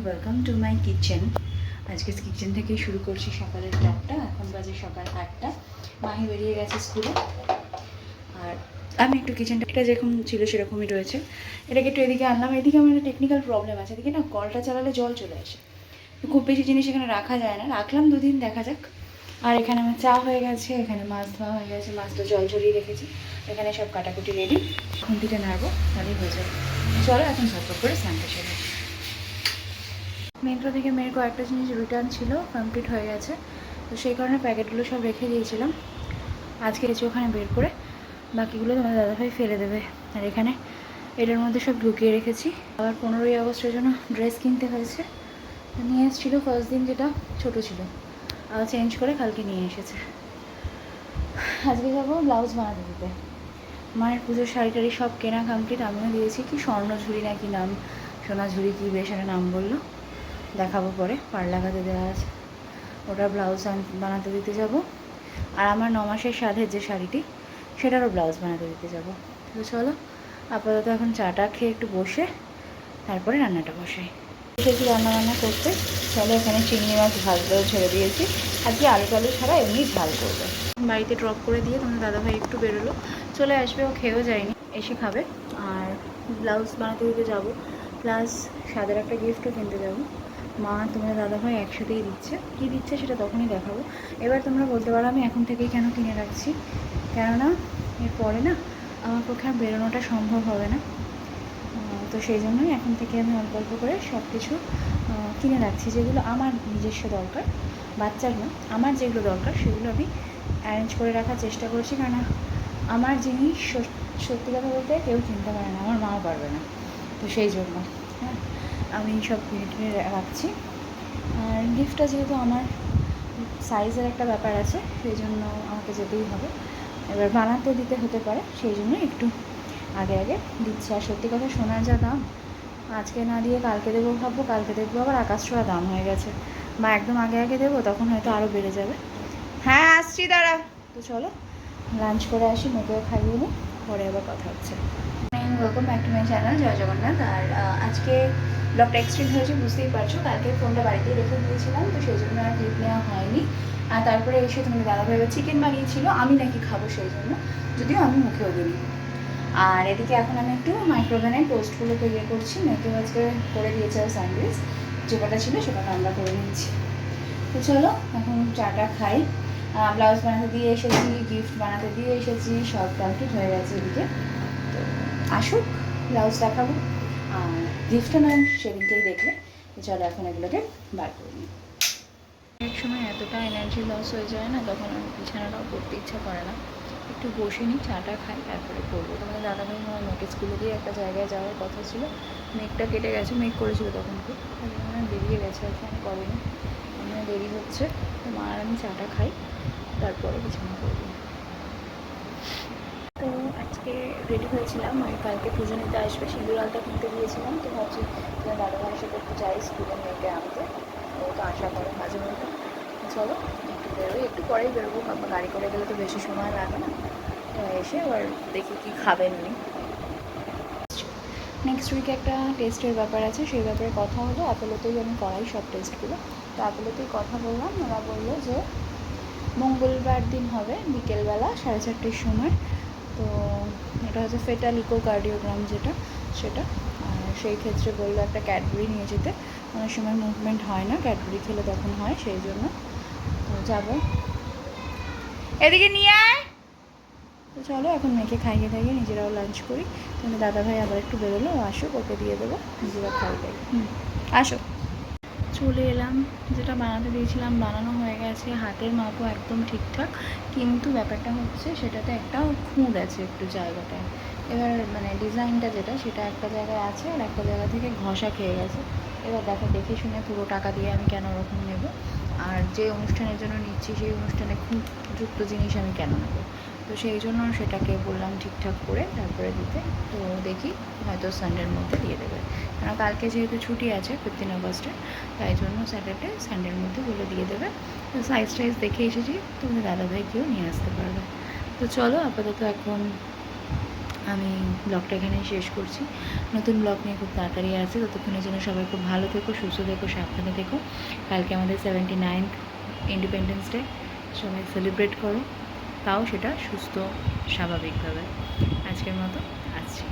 Welcome to my kitchen. আজকে kitchen থেকেই শুরু করছি সকালের ব্লগটা। এখন বাজে সকাল 8টা। মাহি বেরিয়ে গেছে স্কুলে, আর আমি একটু কিচেনটা এটা যেরকম ছিল সেরকমই রয়েছে। এটাকে একটু এদিকে আনলাম। এদিকে আমার একটা টেকনিক্যাল প্রবলেম আছে, এদিকে না কলটা চালালে জল চলে আসে, খুব বেশি জিনিস এখানে রাখা যায় না। রাখলাম 2 দিন, দেখা যাক। আর এখানে আমার চা হয়ে গেছে, এখানে মাছ ধোয়া হয়ে গেছে, মাছটা জল ঝরিয়ে রেখেছি, এখানে সব কাটাকুটি রেডি। খুন্তিটা নাড়বো, তাহলেই হয়ে যাবে। চলো এখন ঝটপট করে স্নানটা সেরে। মিন্ত্রা থেকে মেয়ের কয়েকটা জিনিস রিটার্ন ছিল, কমপ্লিট হয়ে গেছে, তো সেই কারণে প্যাকেটগুলো সব রেখে দিয়েছিলাম। আজকে এসে ওখানে বের করে বাকিগুলো তোমার দাদাভাই ফেলে দেবে। আর এখানে এটার মধ্যে সব ঢুকিয়ে রেখেছি। আবার 15ই আগস্টের জন্য ড্রেস কিনতে হয়েছে, নিয়ে এসেছিলো ফার্স্ট দিন, যেটা ছোটো ছিল, আবার চেঞ্জ করে কালকে নিয়ে এসেছে। আজকে যাবো ব্লাউজ বানাতে দিতে। মায়ের পুজোর শাড়ি টাড়ি সব কেনা কমপ্লিট, আমিও দিয়েছি। কি স্বর্ণঝুরি নাকি নাম, সোনাঝুরি কি বেশ একটা নাম বললো, দেখাবো পরে। পাড় লাগাতে দেওয়া আছে, ওটা ব্লাউজ বানাতে দিতে যাব। আর আমার 9 মাসের সাধের যে শাড়িটি, সেটারও ব্লাউজ বানাতে দিতে যাব। তো চলো আপাতত এখন চাটা খেয়ে একটু বসে তারপরে রান্নাটা বসাই। এসেছি রান্নাবান্না করতে। চলো এখানে চিংড়ি মাছ ভাজতেও ছেড়ে দিয়েছি। আজকে আলু টালু ছাড়া এমনি ঝাল করবে। বাড়িতে ড্রপ করে দিয়ে তোমার দাদাভাই একটু বেরোলো, চলে আসবে, ও খেয়েও যায়নি, এসে খাবে। আর ব্লাউজ বানাতে দিতে যাবো, প্লাস সাদের একটা গিফটও কিনতে যাবো। মা তোমার দাদাভাই একসাথেই দিচ্ছে, কী দিচ্ছে সেটা তখনই দেখাবো। এবার তোমরা বলতে পারো আমি এখন থেকেই কেন কিনে রাখছি, কেননা এরপরে না আমার পক্ষে আর বেরোনোটা সম্ভব হবে না। তো সেই জন্যই এখন থেকে আমি অল্প অল্প করে সব কিছু কিনে রাখছি, যেগুলো আমার নিজস্ব দরকার, বাচ্চার না, আমার যেগুলো দরকার সেগুলো আমি অ্যারেঞ্জ করে রাখার চেষ্টা করছি। কেননা আমার জিনিস সত্যি কথা বলতে কেউ কিনতে পারে না, আমার মাও পারবে না। তো সেই জন্য হ্যাঁ আমি সব কিনে রাখছি। আর গিফটটা যেহেতু আমার সাইজের একটা ব্যাপার আছে, সেই জন্য আমাকে যেতেই হবে। এবার বানাতে দিতে হতে পারে, সেই জন্য একটু আগে আগে দিচ্ছে। আর সত্যি কথা, সোনার যা দাম, আজকে না দিয়ে কালকে দেবো ভাববো, কালকে দেখবো আবার আকাশ ছোঁয়া দাম হয়ে গেছে। বা একদম আগে আগে দেবো, তখন হয়তো আরও বেড়ে যাবে। হ্যাঁ আসছি, দাঁড়া। তো চলো লাঞ্চ করে আসি, মেয়েকেও খাইয়ে নিই, পরে আবার কথা হচ্ছে। Welcome back to my channel, জয় জগন্নাথ। আর আজকে ব্লগটা এক্সটেন্ড হয়েছে, বুঝতেই পারছো। কালকে ফোনটা বাড়িতেই রেখে দিয়েছিলাম, তো সেই জন্য আর ক্লিপ নেওয়া হয়নি। আর তারপরে এসে তোমাদের দাদাভাই চিকেন বানিয়েছিল, আমি নাকি খাবো সেই জন্য, যদিও আমি মুখেও দিই। আর এদিকে এখন আমি একটু মাইক্রোওভেনে টোস্টগুলোকে ইয়ে করছি। মেয়েকেও আজকে করে দিয়েছে স্যান্ডউইচ, যে কটা ছিল সেটা আমরা করে নিচ্ছি। তো চলো এখন চাটা খাই। ব্লাউজ বানাতে দিয়ে এসেছি, গিফট বানাতে দিয়ে এসেছি, সব কমপ্লিট হয়ে গেছে এদিকে। তো আসুক, ব্লাউজ দেখাবো, আর গিফটটা নয় সেদিনকেই দেখবে। তো চলো এখন এগুলোকে বার করে নিই। এক সময় এতটা এনার্জি লস হয়ে যায় না, তখন আর বিছানাটাও করতে ইচ্ছা করে না। একটু বসে নিই, চাটা খাই, তারপরে করবো। তোমাদের দাদাভাই আমার মেয়েকে স্কুলে দিয়ে একটা জায়গায় যাওয়ার কথা ছিল, মেঘটা কেটে গেছে, মেঘ করেছিল তখন খুব, মানে বেরিয়ে গেছে, আর ফোন করেনি, আমার দেরি হচ্ছে। তো মা আর আমি চাটা খাই, তারপরে বিছানা করবো। তো আজকে রেডি হয়েছিলাম, আর কালকে পুজো নিতে আসবে, সিঁদুর আলতা কিনতে গিয়েছিলাম। তো ভাবছি তোমার দাদাভাইয়ের সাথে একটু যাই স্কুলে মেয়েকে আনতে, ও তো আশা করে মাঝে মধ্যে। চলো একটু বেরোই, একটু পরেই বেরোবো, গাড়ি করে গেলে তো বেশি সময় লাগে না। তো এসে আবার দেখি কী খাবেন উনি। নেক্সট উইকে একটা টেস্টের ব্যাপার আছে, সেই ব্যাপারে কথা হলো। অ্যাপোলোতেই আমি করাই সব টেস্টগুলো, তো অ্যাপোলোতেই কথা বললাম। ওরা বললো যে মঙ্গলবার দিন হবে বিকেলবেলা 4:30টার সময়। তো এটা হচ্ছে ফেটাল ইকোকার্ডিওগ্রাম যেটা, সেটা। আর সেই ক্ষেত্রে বললো একটা ক্যাডবেরি নিয়ে যেতে, অনেক সময় মুভমেন্ট হয় না, ক্যাডবেরি খেলে তখন হয়, সেই জন্য। তো যাবো, এদিকে নিয়ে আয়। তো চলো এখন মেয়েকে খাইয়ে খাইয়ে নিজেরাও লাঞ্চ করি। তোমার দাদাভাই আবার একটু বেরোলো, আসুক, ওকে দিয়ে দেবো, নিজেরা খাই। আসো। চলে এলাম, যেটা বানাতে দিয়েছিলাম বানানো হয়ে গেছে, হাতের মাপও একদম ঠিকঠাক, কিন্তু ব্যাপারটা হচ্ছে সেটাতে একটা খুঁত আছে একটু জায়গাটায়। এবার মানে ডিজাইনটা যেটা, সেটা একটা জায়গায় আছে, আর একটা জায়গা থেকে ঘষা খেয়ে গেছে। এবার দেখে শুনে পুরো টাকা দিয়ে আমি কেন ওরকম নেব, আর যে অনুষ্ঠানের জন্য নিচ্ছি সেই অনুষ্ঠানে খুঁতযুক্ত জিনিস আমি কেন নেবো। তো সেই জন্য সেটাকে বললাম ঠিকঠাক করে তারপরে দিতে। তো দেখি হয়তো সানডের মধ্যে দিয়ে দেবে, কারণ কালকে যেহেতু ছুটি আছে 15 আগস্টে, তাই জন্য স্যাটারডে সানডের মধ্যে বলে দিয়ে দেবে। তো সাইজ টাইজ দেখে এসেছি, তুমি দাদাভাইকেও নিয়ে আসতে পারবে। তো চলো আপাতত এখন আমি ব্লগটা এখানেই শেষ করছি। নতুন ব্লগ নিয়ে খুব তাড়াতাড়ি আসছে। ততক্ষণের জন্য সবাই খুব ভালো থেকো, সুস্থ থেকো, সাবধানে থেকো। কালকে আমাদের 79th ইন্ডিপেন্ডেন্স ডে, সবাই সেলিব্রেট করো, তাও সেটা সুস্থ স্বাভাবিকভাবে। আজকের মতো আসছি।